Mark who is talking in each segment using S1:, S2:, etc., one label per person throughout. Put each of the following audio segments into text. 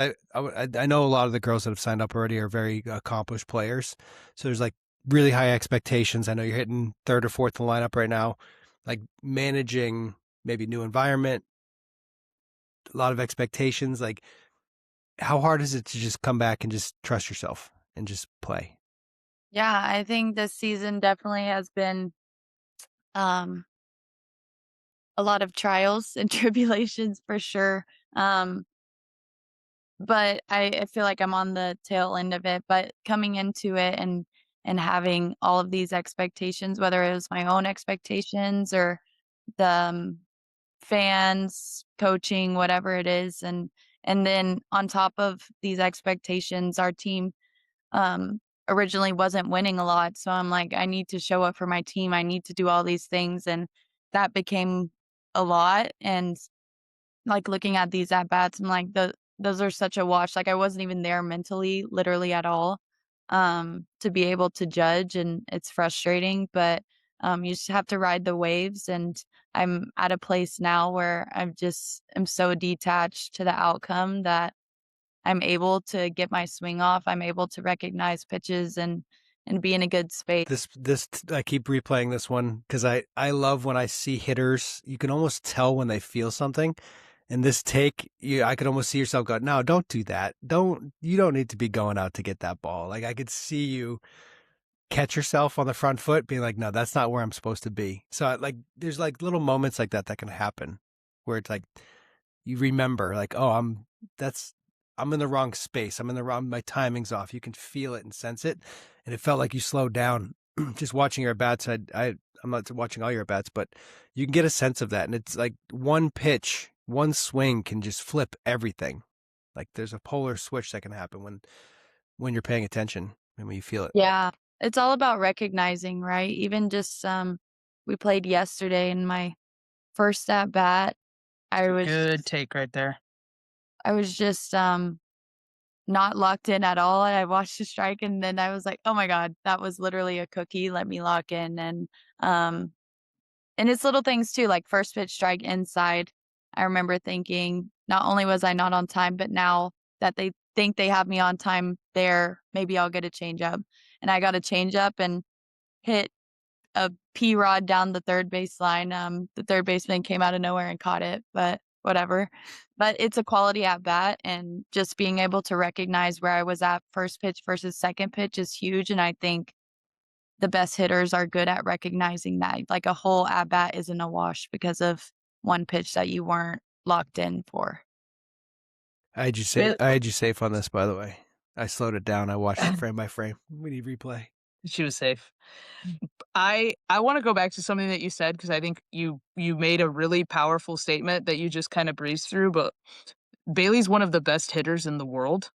S1: I know a lot of the girls that have signed up already are very accomplished players. So there's like really high expectations. I know you're hitting third or fourth in the lineup right now. Like managing maybe new environment, a lot of expectations. Like how hard is it to just come back and just trust yourself and just play?
S2: Yeah, I think this season definitely has been um a lot of trials and tribulations for sure. Um but I feel like I'm on the tail end of it. But coming into it and having all of these expectations, whether it was my own expectations or the fans, coaching, whatever it is, and then on top of these expectations, our team originally wasn't winning a lot. So I'm like, I need to show up for my team. I need to do all these things. And that became a lot. And like looking at these at bats, I'm like, those are such a wash. Like I wasn't even there mentally, literally at all, to be able to judge. And it's frustrating, but you just have to ride the waves. And I'm at a place now where I'm just am so detached to the outcome that I'm able to get my swing off. I'm able to recognize pitches and be in a good space.
S1: This I keep replaying this one because I love when I see hitters. You can almost tell when they feel something. And this take, I could almost see yourself go, no, don't do that. You don't need to be going out to get that ball. Like I could see you catch yourself on the front foot, being like, no, that's not where I'm supposed to be. So like, there's like little moments like that that can happen where it's like you remember, like, oh, that's I'm in the wrong space. I'm in the wrong. My timing's off. You can feel it and sense it, and it felt like you slowed down. Just watching your at bats, I'm not watching all your at bats, but you can get a sense of that, and it's like one pitch, one swing can just flip everything. Like there's a polar switch that can happen when you're paying attention and when you feel it.
S2: Yeah, it's all about recognizing, right? Even just we played yesterday in my first at bat. I was
S3: Good take right there.
S2: I was just not locked in at all. I watched the strike and then I was like, "Oh my god, that was literally a cookie. Let me lock in." Um and it's little things too, like first pitch strike inside. I remember thinking, not only was I not on time, but now that they think they have me on time there, maybe I'll get a change up. And I got a change up and hit a P-Rod down the third baseline. The third baseman came out of nowhere and caught it, but whatever. But it's a quality at bat, and just being able to recognize where I was at first pitch versus second pitch is huge. And I think the best hitters are good at recognizing that. Like a whole at bat isn't a wash because of one pitch that you weren't locked in for.
S1: I had you safe on this, by the way. I slowed it down. I watched it frame by frame. We need replay.
S3: She was safe. I wanna go back to something that you said because I think you made a really powerful statement that you just kinda breezed through, but Bailey's one of the best hitters in the world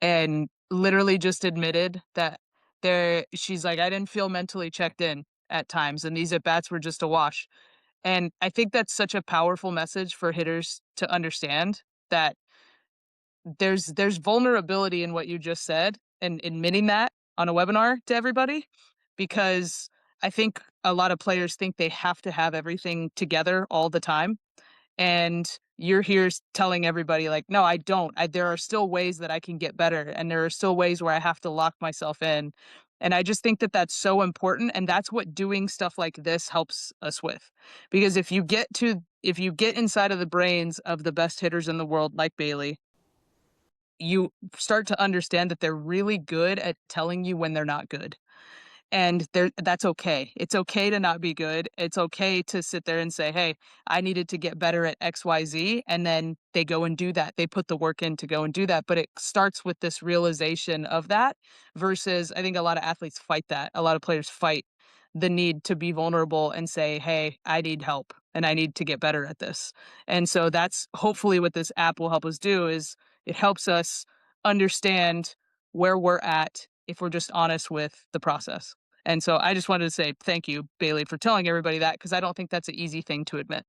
S3: and literally just admitted that she's like, "I didn't feel mentally checked in at times, and these at bats were just a wash." And I think that's such a powerful message for hitters to understand that there's vulnerability in what you just said and admitting that on a webinar to everybody because I think a lot of players think they have to have everything together all the time and you're here telling everybody like no I don't there are still ways that I can get better and there are still ways where I have to lock myself in and I just think that that's so important and that's what doing stuff like this helps us with because if you get inside of the brains of the best hitters in the world like Bailey you start to understand that they're really good at telling you when they're not good. And that's okay. It's okay to not be good. It's okay to sit there and say, "Hey, I needed to get better at XYZ." And then they go and do that. They put the work in to go and do that. But it starts with this realization of that versus I think a lot of athletes fight that. A lot of players fight the need to be vulnerable and say, "Hey, I need help and I need to get better at this." And so that's hopefully what this app will help us do is it helps us understand where we're at if we're just honest with the process. And so I just wanted to say thank you, Bailey, for telling everybody that because I don't think that's an easy thing to admit.